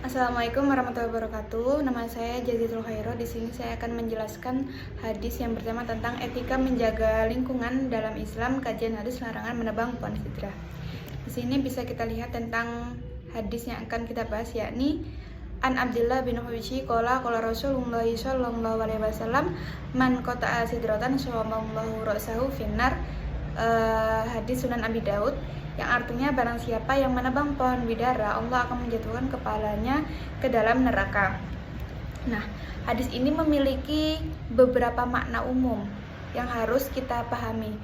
Assalamualaikum warahmatullahi wabarakatuh. Nama saya Jazitul Khairo. Di sini saya akan menjelaskan hadis yang pertama tentang etika menjaga lingkungan dalam Islam, kajian hadis larangan menebang pohon sidra. Di sini bisa kita lihat tentang hadis yang akan kita bahas, yakni An Abdullah bin Hubayshi qala Rasulullah sallallahu alaihi wasallam man qata'a sidratan syawallahu ra'sahu finnar. Hadis Sunan Abi Daud, yang artinya barang siapa yang menebang pohon bidara, Allah akan menjatuhkan kepalanya ke dalam neraka. Nah, hadis ini memiliki beberapa makna umum yang harus kita pahami.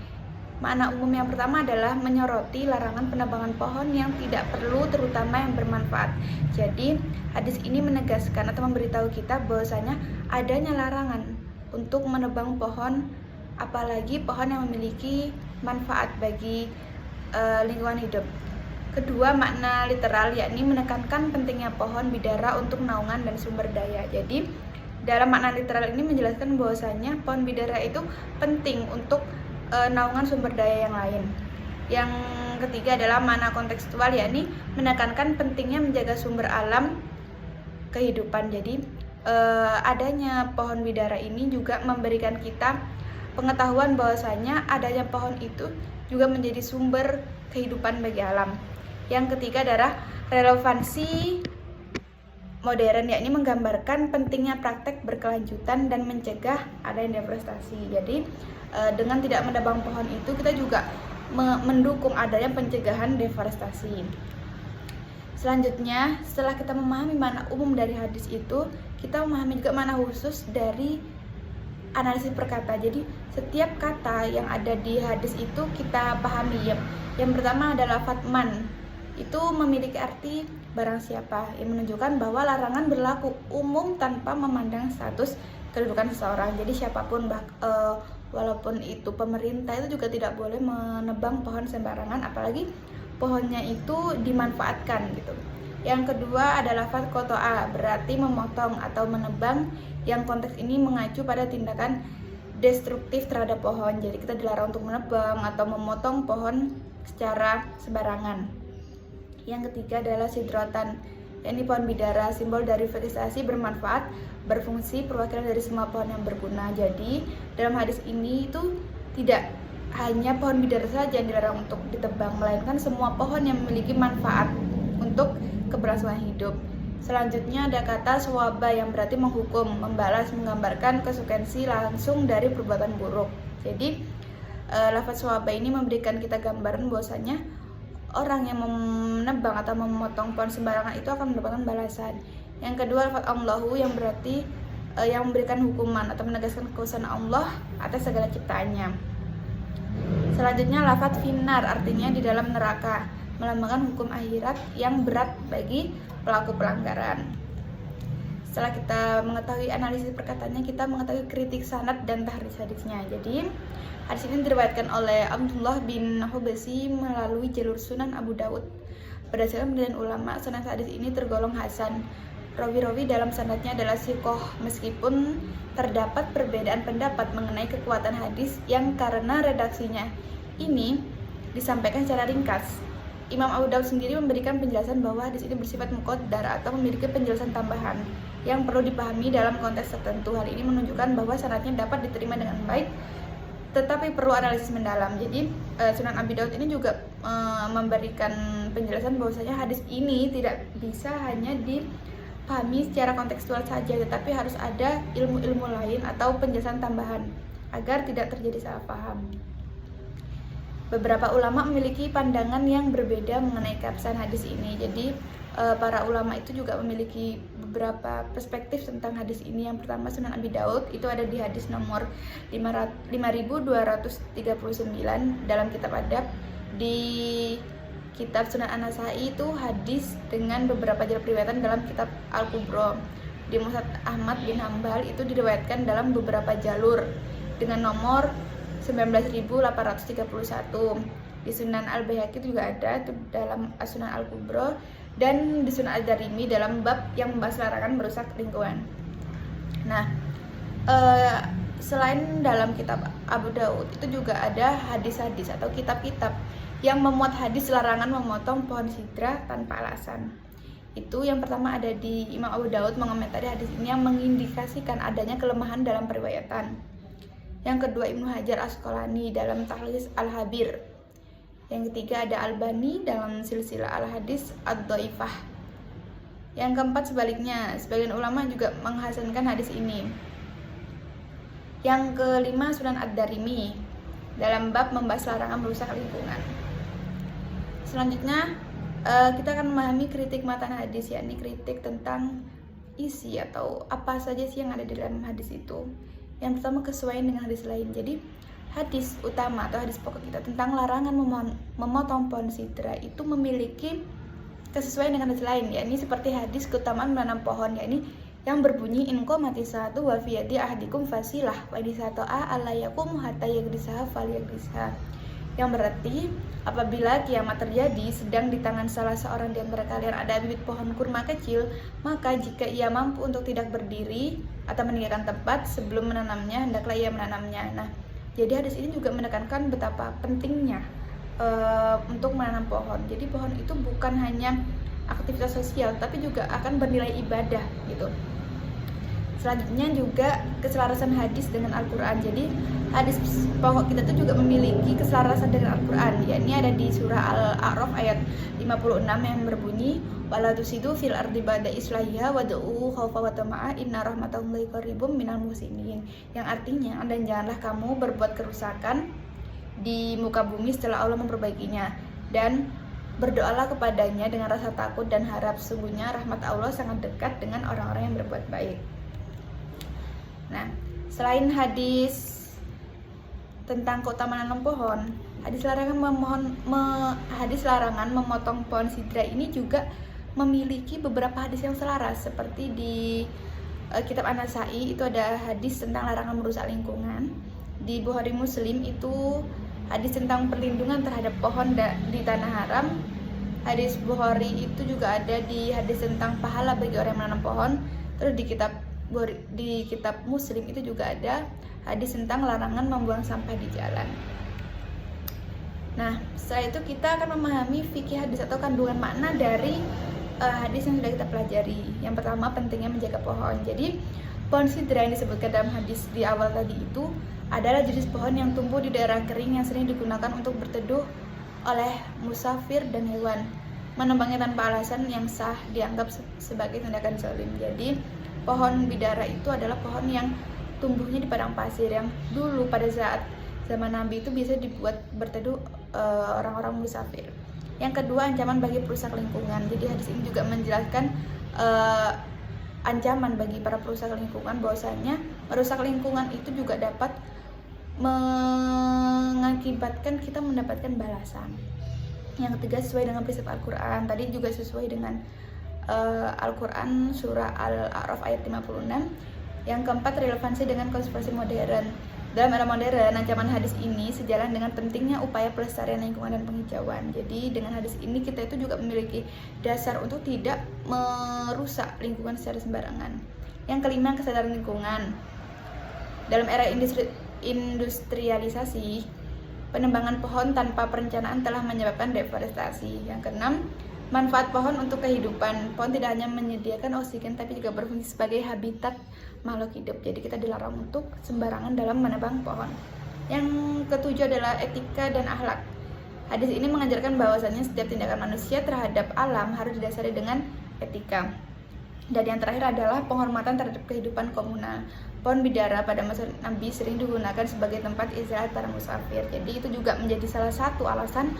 Makna umum yang pertama adalah menyoroti larangan penebangan pohon yang tidak perlu, terutama yang bermanfaat. Jadi, hadis ini menegaskan atau memberitahu kita bahwasanya adanya larangan untuk menebang pohon, apalagi pohon yang memiliki manfaat bagi lingkungan hidup. Kedua, makna literal, yakni menekankan pentingnya pohon bidara untuk naungan dan sumber daya. Jadi dalam makna literal ini menjelaskan bahwasanya pohon bidara itu penting untuk naungan sumber daya yang lain. Yang ketiga adalah makna kontekstual, yakni menekankan pentingnya menjaga sumber alam kehidupan. Jadi adanya pohon bidara ini juga memberikan kita pengetahuan bahwasanya adanya pohon itu juga menjadi sumber kehidupan bagi alam. Yang ketiga adalah relevansi modern, yakni menggambarkan pentingnya praktek berkelanjutan dan mencegah adanya deforestasi. Jadi dengan tidak menebang pohon itu kita juga mendukung adanya pencegahan deforestasi. Selanjutnya, setelah kita memahami makna umum dari hadis itu, kita memahami juga makna khusus dari analisis perkata. Jadi setiap kata yang ada di hadis itu kita pahami. Yang pertama adalah fatman, itu memiliki arti barang siapa, yang menunjukkan bahwa larangan berlaku umum tanpa memandang status kedudukan seseorang. Jadi siapapun, walaupun itu pemerintah, itu juga tidak boleh menebang pohon sembarangan, apalagi pohonnya itu dimanfaatkan gitu. Yang kedua adalah lafaz qata'a, berarti memotong atau menebang, yang konteks ini mengacu pada tindakan destruktif terhadap pohon. Jadi kita dilarang untuk menebang atau memotong pohon secara sembarangan. Yang ketiga adalah sidratan, yakni pohon bidara, simbol dari vegetasi bermanfaat, berfungsi perwakilan dari semua pohon yang berguna. Jadi dalam hadis ini itu tidak hanya pohon bidara saja yang dilarang untuk ditebang, melainkan semua pohon yang memiliki manfaat untuk keberlangsungan hidup. Selanjutnya ada kata swaba, yang berarti menghukum, membalas, menggambarkan konsekuensi langsung dari perbuatan buruk. Jadi lafaz swaba ini memberikan kita gambaran bahwasanya orang yang menebang atau memotong pohon sembarangan itu akan mendapatkan balasan. Yang kedua lafaz Allahu, yang berarti yang memberikan hukuman atau menegaskan kekuasaan Allah atas segala ciptaannya. Selanjutnya lafaz finnar, artinya di dalam neraka, melambangkan hukum akhirat yang berat bagi pelaku pelanggaran. Setelah kita mengetahui analisis perkataannya, kita mengetahui kritik sanad dan tahrij hadisnya. Jadi hadis ini diriwayatkan oleh Abdullah bin Hubayshi melalui jalur Sunan Abu Daud. Berdasarkan penilaian ulama, sanad hadis ini tergolong hasan. Rawi-rawi dalam sanadnya adalah siqoh, meskipun terdapat perbedaan pendapat mengenai kekuatan hadis yang karena redaksinya ini disampaikan secara ringkas. Imam Abu Daud sendiri memberikan penjelasan bahwa hadis ini bersifat muqaddar atau memiliki penjelasan tambahan yang perlu dipahami dalam konteks tertentu. Hal ini menunjukkan bahwa sanadnya dapat diterima dengan baik, tetapi perlu analisis mendalam. Jadi Sunan Abi Daud ini juga memberikan penjelasan bahwasanya hadis ini tidak bisa hanya dipahami secara kontekstual saja, tetapi harus ada ilmu-ilmu lain atau penjelasan tambahan agar tidak terjadi salah paham. Beberapa ulama memiliki pandangan yang berbeda mengenai keabsahan hadis ini. Jadi para ulama itu juga memiliki beberapa perspektif tentang hadis ini. Yang pertama Sunan Abi Daud, itu ada di hadis nomor 5239 dalam kitab adab. Di kitab Sunan An-Nasai itu hadis dengan beberapa jalur riwayatan dalam kitab Al-Kubro. Di Musnad Ahmad bin Hambal itu diriwayatkan dalam beberapa jalur dengan nomor 19.831. Di Sunan Al-Baihaqi juga ada itu dalam As-Sunan Al-Kubro, dan di Sunan Al-Darimi dalam bab yang membahas larangan merusak lingkungan. Nah, selain dalam kitab Abu Daud itu juga ada hadis-hadis atau kitab-kitab yang memuat hadis larangan memotong pohon sidra tanpa alasan. Itu yang pertama ada di Imam Abu Daud mengomentari hadis ini yang mengindikasikan adanya kelemahan dalam periwayatan. Yang kedua Ibnu Hajar Asqalani dalam Takhlis Al-Habir. Yang ketiga ada Albani dalam Silsilah Al-Hadis Ad-Dhaifah. Yang keempat sebaliknya, sebagian ulama juga menghasankan hadis ini. Yang kelima Sunan Ad-Darimi dalam bab membahas larangan merusak lingkungan. Selanjutnya kita akan memahami kritik matan hadis, yakni kritik tentang isi atau apa saja sih yang ada di dalam hadis itu. Yang pertama kesesuaian dengan hadis lain. Jadi hadis utama atau hadis pokok kita tentang larangan memotong pohon sidra itu memiliki kesesuaian dengan hadis lain, yakni seperti hadis keutamaan menanam pohon, yakni yang berbunyi in qamati salatu wa fi yadi ahadikum fasilah wa di sato'a alla yakum hatta yagrisaha falyagrisha. Yang berarti apabila kiamat terjadi sedang di tangan salah seorang di antara kalian ada bibit pohon kurma kecil, maka jika ia mampu untuk tidak berdiri atau meninggalkan tempat sebelum menanamnya, hendaklah ia menanamnya. Nah, jadi hadis ini juga menekankan betapa pentingnya untuk menanam pohon. Jadi pohon itu bukan hanya aktivitas sosial, tapi juga akan bernilai ibadah gitu. Selanjutnya juga keselarasan hadis dengan Al-Quran. Jadi hadis pokok kita itu juga memiliki keselarasan dengan Al-Quran, yakni ada di surah Al-A'raf ayat 56 yang berbunyi wala tusidu fil ardi ba'da islahiha wad'u khaufa wa tama'a inna rahmatallahi qaribum minal muhsinin. Yang artinya, dan janganlah kamu berbuat kerusakan di muka bumi setelah Allah memperbaikinya, dan berdoalah kepadanya dengan rasa takut dan harap, sesungguhnya rahmat Allah sangat dekat dengan orang-orang yang berbuat baik. Nah, selain hadis tentang keutamaan menanam pohon, hadis larangan memotong pohon sidra ini juga memiliki beberapa hadis yang selaras, seperti di kitab An-Nasai itu ada hadis tentang larangan merusak lingkungan. Di Bukhari Muslim itu hadis tentang perlindungan terhadap pohon di tanah haram. Hadis Bukhari itu juga ada di hadis tentang pahala bagi orang yang menanam pohon. Terus di kitab Muslim itu juga ada hadis tentang larangan membuang sampah di jalan. Nah, setelah itu kita akan memahami fikih hadis atau kandungan makna dari hadis yang sudah kita pelajari. Yang pertama, pentingnya menjaga pohon. Jadi pohon sidra yang disebutkan dalam hadis di awal tadi itu adalah jenis pohon yang tumbuh di daerah kering yang sering digunakan untuk berteduh oleh musafir dan hewan. Menebangnya tanpa alasan yang sah dianggap sebagai tindakan zalim. Jadi pohon bidara itu adalah pohon yang tumbuhnya di padang pasir, yang dulu pada saat zaman Nabi itu bisa dibuat berteduh orang-orang musafir. Yang kedua, ancaman bagi perusak lingkungan. Jadi hadis ini juga menjelaskan ancaman bagi para perusak lingkungan, bahwasanya merusak lingkungan itu juga dapat mengakibatkan kita mendapatkan balasan. Yang ketiga, sesuai dengan prinsip Al-Quran. Tadi juga sesuai dengan Al-Quran surah Al-A'raf ayat 56. Yang keempat, relevansi dengan konservasi modern. Dalam era modern, ancaman hadis ini sejalan dengan pentingnya upaya pelestarian lingkungan dan penghijauan. Jadi dengan hadis ini kita itu juga memiliki dasar untuk tidak merusak lingkungan secara sembarangan. Yang kelima, kesadaran lingkungan. Dalam era industrialisasi, penebangan pohon tanpa perencanaan telah menyebabkan deforestasi. Yang keenam, manfaat pohon untuk kehidupan. Pohon tidak hanya menyediakan oksigen tapi juga berfungsi sebagai habitat makhluk hidup. Jadi kita dilarang untuk sembarangan dalam menebang pohon. Yang ketujuh adalah etika dan akhlak. Hadis ini mengajarkan bahwasannya setiap tindakan manusia terhadap alam harus didasari dengan etika. Dan yang terakhir adalah penghormatan terhadap kehidupan komunal. Pohon bidara pada masa Nabi sering digunakan sebagai tempat istirahat para musafir. Jadi itu juga menjadi salah satu alasan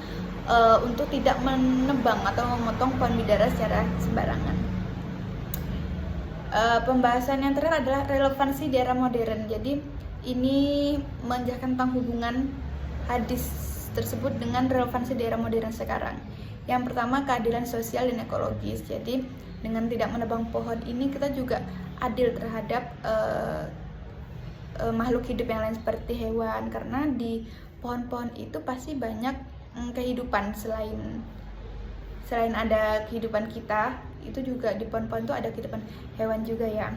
untuk tidak menebang atau memotong pohon bidara secara sembarangan. Pembahasan yang terakhir adalah relevansi di era modern. Jadi ini menjelaskan tentang hubungan hadis tersebut dengan relevansi di era modern sekarang. Yang pertama, keadilan sosial dan ekologis. Jadi dengan tidak menebang pohon ini kita juga adil terhadap makhluk hidup yang lain seperti hewan, karena di pohon-pohon itu pasti banyak kehidupan selain ada kehidupan kita, itu juga di pohon-pohon itu ada kehidupan hewan juga ya.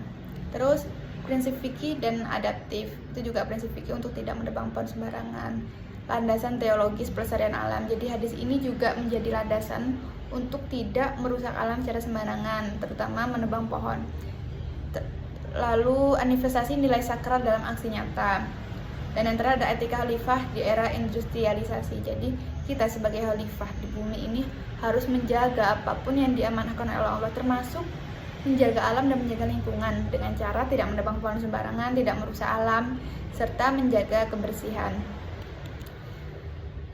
Terus prinsip fikih dan adaptif, itu juga prinsip fikih untuk tidak menebang pohon sembarangan. landasan teologis pelestarian alam. Jadi hadis ini juga menjadi landasan untuk tidak merusak alam secara sembarangan, terutama menebang pohon. Lalu investasi nilai sakral dalam aksi nyata. Dan yang terakhir ada etika khalifah di era industrialisasi. Jadi kita sebagai khalifah di bumi ini harus menjaga apapun yang diamanahkan oleh Allah, termasuk menjaga alam dan menjaga lingkungan dengan cara tidak menebang pohon sembarangan, tidak merusak alam, serta menjaga kebersihan.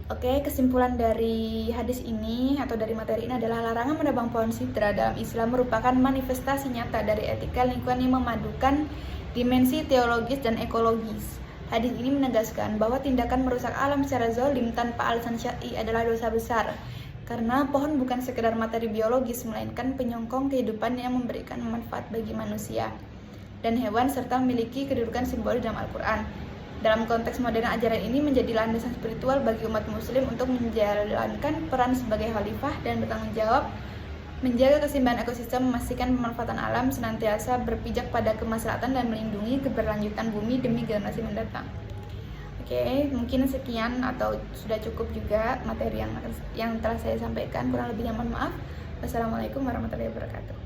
Oke, kesimpulan dari hadis ini atau dari materi ini adalah larangan menebang pohon sidra dalam Islam merupakan manifestasi nyata dari etika lingkungan yang memadukan dimensi teologis dan ekologis. Hadis ini menegaskan bahwa tindakan merusak alam secara zalim tanpa alasan syar'i adalah dosa besar, karena pohon bukan sekedar materi biologis, melainkan penyokong kehidupan yang memberikan manfaat bagi manusia dan hewan, serta memiliki kedudukan simbolis dalam Al-Quran. Dalam konteks modern, ajaran ini menjadi landasan spiritual bagi umat muslim untuk menjalankan peran sebagai khalifah dan bertanggung jawab menjaga keseimbangan ekosistem, memastikan pemanfaatan alam senantiasa berpijak pada kemaslahatan dan melindungi keberlanjutan bumi demi generasi mendatang. Oke, mungkin sekian atau sudah cukup juga materi yang telah saya sampaikan. Kurang lebihnya mohon maaf. Wassalamualaikum warahmatullahi wabarakatuh.